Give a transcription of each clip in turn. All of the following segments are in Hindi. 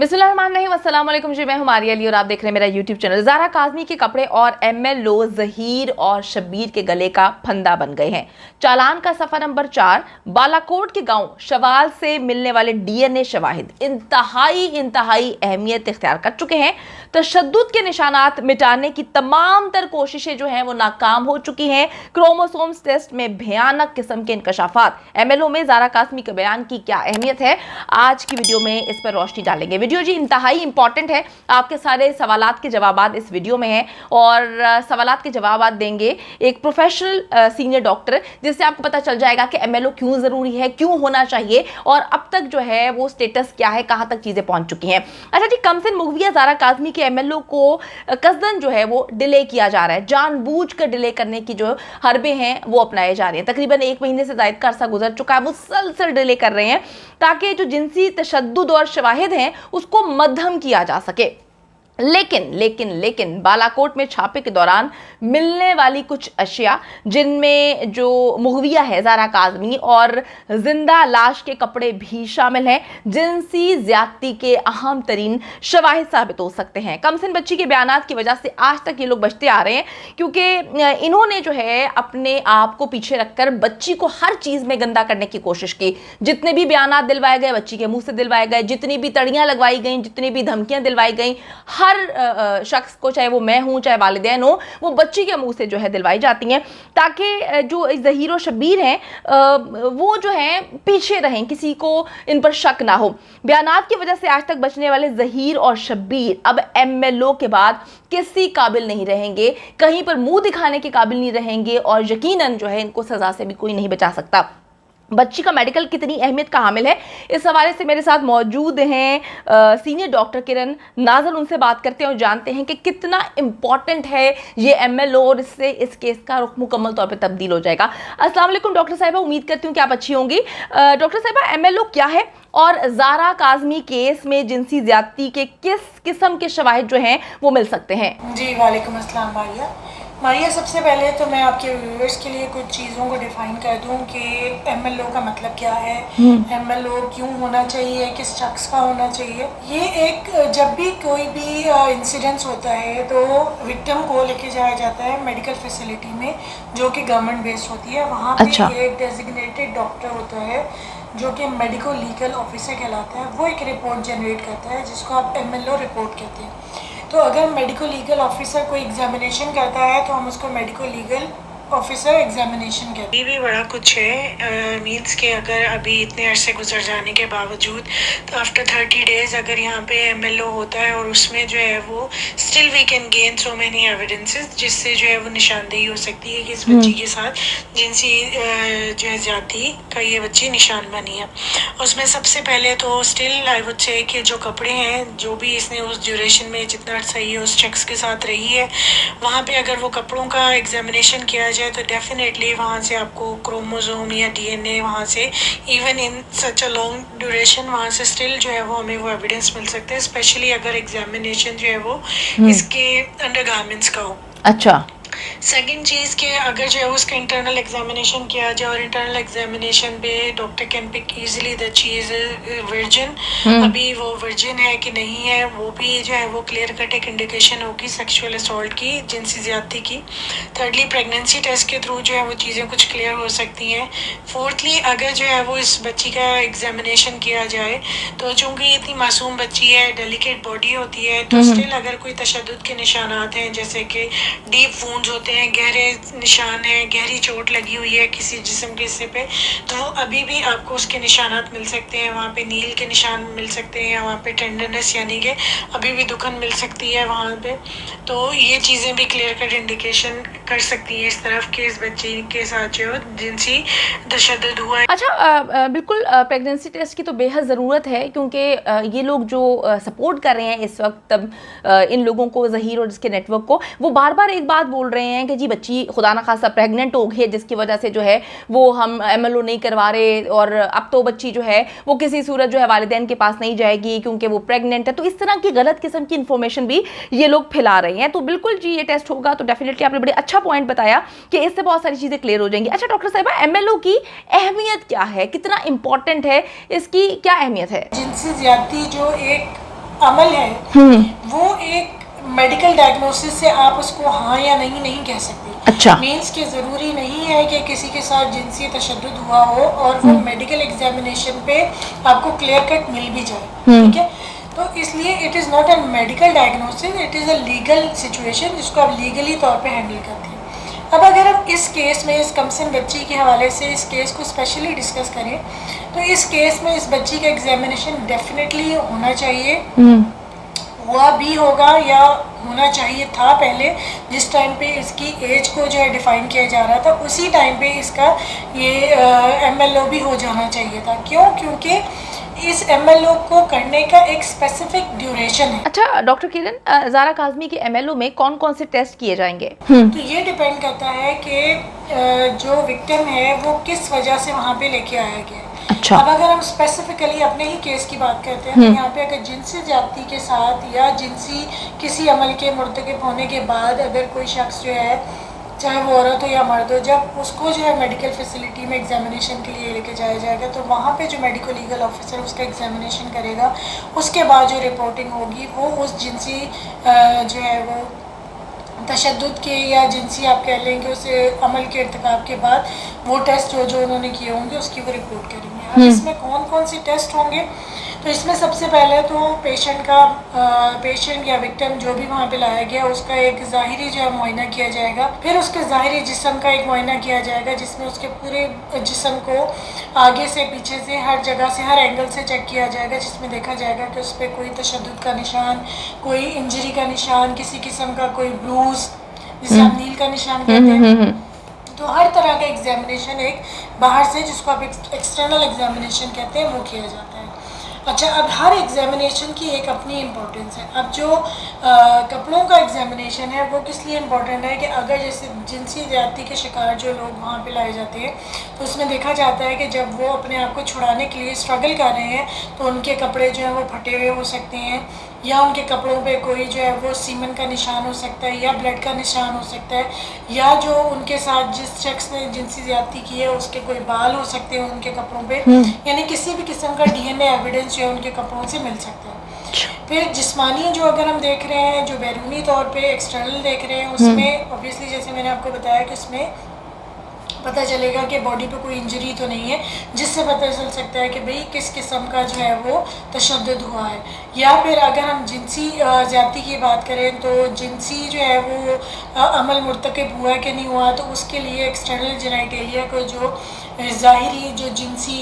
बिस्मिल्लाहिर्रहमानिर्रहीम, अस्सलाम वालेकुम जी। मैं हूं मारिया अली और आप देख रहे हैं मेरा यूट्यूब चैनल। ज़ारा काज़मी के कपड़े और एमएलओ ज़हीर और शब्बीर के गले का फंदा बन गए हैं। चालान का सफ़र नंबर 4, बालाकोट के गांव शवाल से मिलने वाले डीएनए शवाहिद इंतहाई अहमियत इख्तियार कर चुके हैं। तशद्दुद के निशानात मिटाने की तमाम तर कोशिशें जो हैं वो नाकाम हो चुकी हैं। क्रोमोसोम्स टेस्ट में भयानक किस्म के इंकशाफात। एमएलओ में ज़ारा काज़मी के बयान की क्या अहमियत है, आज की वीडियो में इस पर रोशनी डालेंगे। वीडियो जी इंतहाई इंपॉर्टेंट है। आपके सारे सवालात के जवाबात इस वीडियो में हैं और सवालात के जवाबात देंगे एक प्रोफेशनल सीनियर डॉक्टर, जिससे आपको पता चल जाएगा कि एमएलओ क्यों ज़रूरी है, क्यों होना चाहिए और अब तक जो है वो स्टेटस क्या है, कहाँ तक चीज़ें पहुँच चुकी हैं। अच्छा जी, कमसिन मुगविया ज़ारा काज़मी के एमएलओ को कसदन जो है वो डिले किया जा रहा है। जानबूझकर डिले करने की जो हरबे हैं वो अपनाए जा रहे हैं। तकरीबन 1 महीने से ज़ायद का अरसा गुजर चुका है, मुसलसल डिले कर रहे हैं ताकि जो जिनसी तशद्दुद और शवाहिद हैं उसको मध्यम किया जा सके। लेकिन बालाकोट में छापे के दौरान मिलने वाली कुछ अशिया, जिनमें जो मुगविया है ज़ारा काज़मी और जिंदा लाश के कपड़े भी शामिल हैं, जिनसी ज्यादती के अहम तरीन शवाहिद साबित हो सकते हैं। कमसिन बच्ची के बयानात की वजह से आज तक ये लोग बचते आ रहे हैं, क्योंकि इन्होंने जो है अपने आप को पीछे रखकर बच्ची को हर चीज़ में गंदा करने की कोशिश की। जितने भी बयानात दिलवाए गए बच्ची के मुंह से दिलवाए गए, जितनी भी तड़ियाँ लगवाई गई, जितनी भी धमकियाँ दिलवाई गई, हर शख्स को, चाहे वो मैं हूं चाहे वालिदैन हो, वो बच्ची के मुंह से जो है दिलवाई जाती हैं, ताकि जो ज़हीर और शब्बीर हैं वो जो हैं पीछे रहें, किसी को इन पर शक ना हो। बयानात की वजह से आज तक बचने वाले ज़हीर और शब्बीर अब एमएलओ के बाद किसी काबिल नहीं रहेंगे, कहीं पर मुंह दिखाने के काबिल नहीं रहेंगे और यकीनन जो है इनको सजा से भी कोई नहीं बचा सकता। बच्ची का मेडिकल कितनी अहमियत का हामिल है, इस हवाले से मेरे साथ मौजूद हैं सीनियर डॉक्टर किरण नाजर। उनसे बात करते हैं और जानते हैं कि कितना इम्पॉर्टेंट है ये एमएलओ और इससे इस केस का रुख मुकम्मल तौर पे तब्दील हो जाएगा। अस्सलाम वालेकुम डॉक्टर साहिबा, उम्मीद करती हूँ कि आप अच्छी होंगी। डॉक्टर साहिबा, एमएलओ क्या है और ज़ारा काज़मी केस में जिनसी ज्यादती के किस किस्म के शवाहिद जो हैं वो मिल सकते हैं? जी वालेकुम अस्सलाम मारिया, सबसे पहले तो मैं आपके व्यूअर्स के लिए कुछ चीज़ों को डिफ़ाइन कर दूं कि एमएलओ का मतलब क्या है, एमएलओ क्यों होना चाहिए, किस शख्स का होना चाहिए। ये एक जब भी कोई भी इंसिडेंस होता है तो विक्टिम को लेके जाया जाता है मेडिकल फैसिलिटी में, जो कि गवर्नमेंट बेस्ड होती है। वहाँ पे एक डेजिग्नेटेड डॉक्टर होता है जो कि मेडिको लीगल ऑफिसर कहलाता है। वो एक रिपोर्ट जनरेट करता है जिसको आप एमएलओ रिपोर्ट कहते हैं। तो अगर मेडिको लीगल ऑफिसर कोई एग्जामिनेशन करता है तो हम उसको मेडिको लीगल ऑफिसर एग्जामिनेशन कहते हैं। अभी भी बड़ा कुछ है, मीन्स के अगर अभी इतने अरसे गुजर जाने के बावजूद तो आफ्टर 30 डेज अगर यहाँ पे एमएलओ होता है और उसमें जो है वो still we can gain so many evidences, जिससे जो है वो निशानदेही हो सकती है कि इस बच्ची के साथ जिनसी जो है जाति का ये बच्ची निशान बनी है। उसमें सबसे पहले तो स्टिल आई वुड से कि जो कपड़े हैं, जो भी इसने उस ड्यूरेशन में जितना सही है उस शख्स के साथ रही है, वहाँ पे अगर वो कपड़ों का एग्जामिनेशन किया जाए तो डेफिनेटली वहाँ से आपको क्रोमोसोम या डीएनए वहाँ से even in such a long duration वहाँ से स्टिल जो है वो हमें वो एविडेंस मिल सकते हैं, स्पेशली अगर एग्जामिनेशन जो है वो इसके अंडरगारमेंट्स का हो। अच्छा, सेकेंड चीज़ के अगर जो है उसका इंटरनल एग्जामिनेशन किया जाए और इंटरनल एग्जामिनेशन पे doctor can pick easily that she is virgin, अभी वो वर्जिन है कि नहीं है वो भी जो है वो क्लियर कट एक इंडिकेशन होगी सेक्सुअल असॉल्ट की, जिनसी ज्यादती की। थर्डली प्रेगनेंसी टेस्ट के थ्रू जो है वो चीज़ें कुछ क्लियर हो सकती हैं। फोर्थली अगर जो है वो इस बच्ची का एग्जामिनेशन किया जाए तो चूँकि इतनी मासूम बच्ची है, डेलिकेट बॉडी होती है, तो स्टिल अगर कोई तशद्दुद के निशानात हैं जैसे कि डीप वूंड्स होते हैं, गहरे निशान है, गहरी चोट लगी हुई है किसी जिस्म के हिस्से पे, तो वो अभी भी आपको उसके निशानात मिल सकते हैं। वहाँ पे नील के निशान मिल सकते हैं, वहाँ पे टेंडरनेस यानी कि अभी भी दुखन मिल सकती है वहाँ पे। तो ये चीज़ें भी क्लियर कट इंडिकेशन कर सकती हैं इस तरफ के इस बच्ची के साथ जो जिनसी तशद्दुद हुआ है। अच्छा, बिल्कुल प्रेगनेंसी टेस्ट की तो बेहद ज़रूरत है, क्योंकि ये लोग जो सपोर्ट कर रहे हैं इस वक्त इन लोगों को, ज़हीर और इसके नेटवर्क को, वो बार बार एक बात बोल रहे हैं कि जी बच्ची खुदा ना खासा प्रेग्नेंट हो गई, जिसकी वजह से जो है वो हम एमएलओ नहीं करवा रहे और अब तो बच्ची जो है वो किसी सूरत जो है वालिदैन के पास नहीं जाएगी क्योंकि वो प्रेग्नेंट है। तो इस तरह की गलत किस्म की इन्फॉर्मेशन भी ये लोग फैला रहे हैं। तो बिल्कुल जी ये टेस्ट होगा तो डेफिनेटली आपने बड़े अच्छा पॉइंट बताया कि इससे बहुत सारी चीज़ें क्लियर हो जाएंगी। अच्छा डॉक्टर साहिबा, एमएलओ की अहमियत क्या है, कितना इंपॉर्टेंट है, इसकी क्या अहमियत है? जिनसी ज्यादती जो एक अमल है वो एक मेडिकल डायग्नोसिस से आप उसको हाँ या नहीं कह सकते। अच्छा। मीन्स कि ज़रूरी नहीं है कि किसी के साथ जिनसी तशद्दुद हुआ हो और वो मेडिकल एग्जामिनेशन पे आपको क्लियर कट मिल भी जाए, ठीक है। तो इसलिए it is not a medical diagnosis, it is a legal situation जिसको आप लीगली तौर पे हैंडल करते हैं। अब अगर हम इस केस में, इस कमसिन बच्ची के हवाले से इस केस को स्पेशली डिस्कस करें तो इस केस में इस बच्ची का एग्जामिनेशन डेफिनेटली होना चाहिए, हुआ भी होगा या होना चाहिए था। पहले जिस टाइम पे इसकी एज को जो है डिफ़ाइन किया जा रहा था उसी टाइम पे इसका ये MLO भी हो जाना चाहिए था। क्यों? क्योंकि इस MLO को करने का एक स्पेसिफिक ड्यूरेशन है। अच्छा डॉक्टर किरण, ज़ारा काज़मी के MLO में कौन कौन से टेस्ट किए जाएंगे? तो ये डिपेंड करता है कि जो विक्टिम है वो किस वजह से वहाँ पे लेके आया गया है। अच्छा। अब अगर हम स्पेसिफिकली अपने ही केस की बात करते हैं तो यहाँ पे अगर जिनसी ज्यादती के साथ या जिनसी किसी अमल के मुर्तकिब होने के बाद अगर कोई शख्स जो है, चाहे वो औरत हो या मर्द हो, जब उसको जो है मेडिकल फैसिलिटी में एग्जामिनेशन के लिए लेके जाया जाएगा तो वहाँ पे जो मेडिको लीगल ऑफिसर उसका एग्जामिनेशन करेगा, उसके बाद जो रिपोर्टिंग होगी वो उस जिनसी जो है वो तशद्दुद के या जिनसी आप कह लेंगे उस अमल के इर्तिकाब के बाद वो टेस्ट जो उन्होंने किए होंगे उसकी वो रिपोर्ट करेंगे। अब इसमें कौन कौन से टेस्ट होंगे? तो इसमें सबसे पहले तो पेशेंट या विक्टिम जो भी वहाँ पे लाया गया उसका एक ज़ाहिरी जो है मुआयना किया जाएगा। फिर उसके ज़ाहिरी जिस्म का एक मुआयना किया जाएगा जिसमें उसके पूरे जिस्म को आगे से पीछे से हर जगह से हर एंगल से चेक किया जाएगा, जिसमें देखा जाएगा कि उस पर कोई तशद्दुद का निशान, कोई इंजरी का निशान, किसी किस्म का कोई ब्लूज जिसे हम नील का निशान कहते हैं। तो हर तरह का एग्जामिनेशन एक बाहर से, जिसको आप एक्सटर्नल एग्जामिनेशन कहते हैं, वो किया जाता है। अच्छा, अब हर एग्जामिनेशन की एक अपनी इम्पोर्टेंस है। अब जो कपड़ों का एग्जामिनेशन है वो किस लिए इम्पोर्टेंट है कि अगर जैसे जिनसी ज़्यादती के शिकार जो लोग वहाँ पे लाए जाते हैं तो उसमें देखा जाता है कि जब वो अपने आप को छुड़ाने के लिए स्ट्रगल कर रहे हैं तो उनके कपड़े जो हैं वो फटे हुए हो सकते हैं, या उनके कपड़ों पे कोई जो है वो सीमन का निशान हो सकता है या ब्लड का निशान हो सकता है, या जो उनके साथ जिस शख्स ने जिनसी ज़्यादती की है उसके कोई बाल हो सकते हैं उनके कपड़ों पे, यानी किसी भी किस्म का DNA एविडेंस जो है उनके कपड़ों से मिल सकता है। फिर जिस्मानी जो अगर हम देख रहे हैं, जो बैरूनी तौर पे एक्सटर्नल देख रहे हैं, उसमें ऑब्वियसली जैसे मैंने आपको बताया कि उसमें पता चलेगा कि बॉडी पे कोई इंजरी तो नहीं है, जिससे पता चल सकता है कि भाई किस किस्म का जो है वो तशद्दुद हुआ है। या फिर अगर हम जिनसी ज़्यादती की बात करें तो जिनसी जो है वो अमल मुर्तकिब हुआ कि नहीं हुआ, तो उसके लिए एक्सटर्नल जेनाइटेलिया को जो ज़ाहिरी जो जिनसी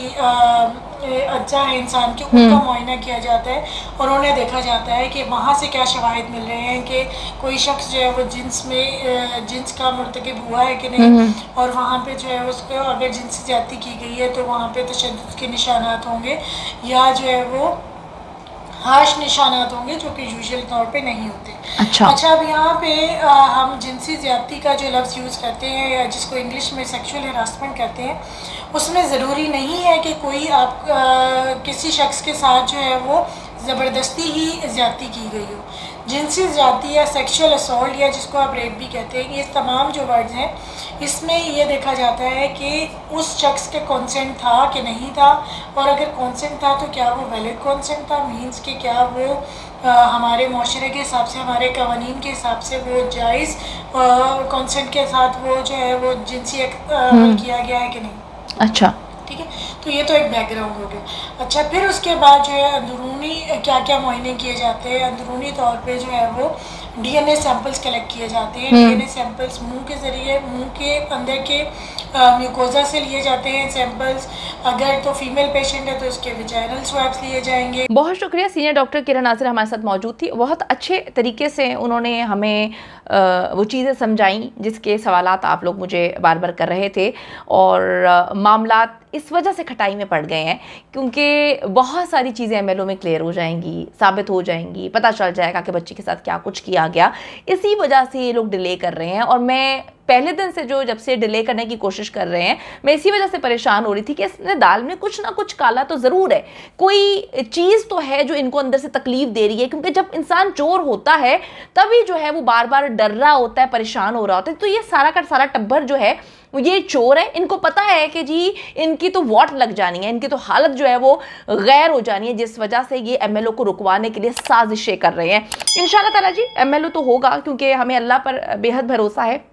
अज्जा है इंसान के, उनका मुआयना किया जाता है और उन्हें देखा जाता है कि वहाँ से क्या शवाहिद मिल रहे हैं कि कोई शख्स जो है वो जिन्स का मुर्तकिब हुआ है कि नहीं, और वहाँ पे जो है उसको अगर जिनसी ज़्यादती की गई है तो वहाँ पे तशद्दुद के निशानात होंगे या जो है वो हाश निशानात होंगे जो कि यूजुअल तौर पे नहीं होते। अच्छा, अब यहाँ पे हम जिनसी ज़्यादती का जो लफ्ज़ यूज़ करते हैं या जिसको इंग्लिश में सेक्सुअल हरासमेंट कहते हैं, उसमें ज़रूरी नहीं है कि कोई आप किसी शख्स के साथ जो है वो ज़बरदस्ती ही ज़्यादती की गई हो। जिनसी ज़्यादती या सेक्सुअल असॉल्ट या जिसको आप रेप भी कहते हैं, ये तमाम जो वर्ड्स हैं इसमें ये देखा जाता है कि उस शख्स के कंसेंट था कि नहीं था, और अगर कंसेंट था तो क्या वो वैलिड कंसेंट था, मींस कि क्या वो हमारे माशरे के हिसाब से, हमारे कवानीन के हिसाब से वो जायज़ कंसेंट के साथ वो जो है वो जिनसी अमल किया गया है कि नहीं। अच्छा, ठीक है, तो ये तो एक बैकग्राउंड हो गया। अच्छा, फिर उसके बाद जो है अंदरूनी क्या क्या मुआयने किए जाते हैं। अंदरूनी तौर पे जो है वो DNA सैंपल्स कलेक्ट किए जाते हैं। DNA सैंपल्स मुंह के ज़रिए, मुंह के अंदर के म्यूकोजा से लिए जाते हैं सैंपल्स। अगर तो फीमेल पेशेंट है तो उसके विजाइनल स्वैब्स लिए जाएंगे। बहुत शुक्रिया। सीनियर डॉक्टर किरण नाज़िर हमारे साथ मौजूद थी। बहुत अच्छे तरीके से उन्होंने हमें वो चीज़ें समझाई जिसके सवालात आप लोग मुझे बार बार कर रहे थे, और मामलात इस वजह से खटाई में पड़ गए हैं क्योंकि बहुत सारी चीज़ें MLO में क्लियर हो जाएंगी, साबित हो जाएंगी, पता चल जाएगा कि बच्चे के साथ क्या कुछ किया गया। इसी वजह से ये लोग डिले कर रहे हैं, और मैं पहले दिन से जब से डिले करने की कोशिश कर रहे हैं, मैं इसी वजह से परेशान हो रही थी कि इसने दाल में कुछ ना कुछ काला तो ज़रूर है, कोई चीज़ तो है जो इनको अंदर से तकलीफ दे रही है। क्योंकि जब इंसान चोर होता है तभी जो है वो बार बार डर रहा होता है, परेशान हो रहा होता है। तो ये सारा का सारा टब्बर जो है ये चोर है, इनको पता है कि जी इनकी तो वोट लग जानी है, इनकी तो हालत जो है वो गैर हो जानी है, जिस वजह से ये एमएलओ को रुकवाने के लिए साजिशें कर रहे हैं। इंशाल्लाह ताला जी एमएलओ तो होगा, क्योंकि हमें अल्लाह पर बेहद भरोसा है।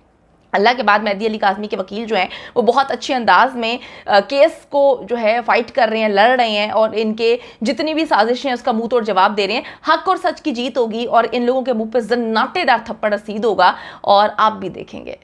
अल्लाह के बाद मेहदी अली काज़मी के वकील जो हैं वो बहुत अच्छे अंदाज में केस को जो है फाइट कर रहे हैं, लड़ रहे हैं, और इनके जितनी भी साजिशें हैं उसका मुंह तोड़ जवाब दे रहे हैं। हक और सच की जीत होगी और इन लोगों के मुंह पे जन्नाटेदार थप्पड़ रसीद होगा, और आप भी देखेंगे।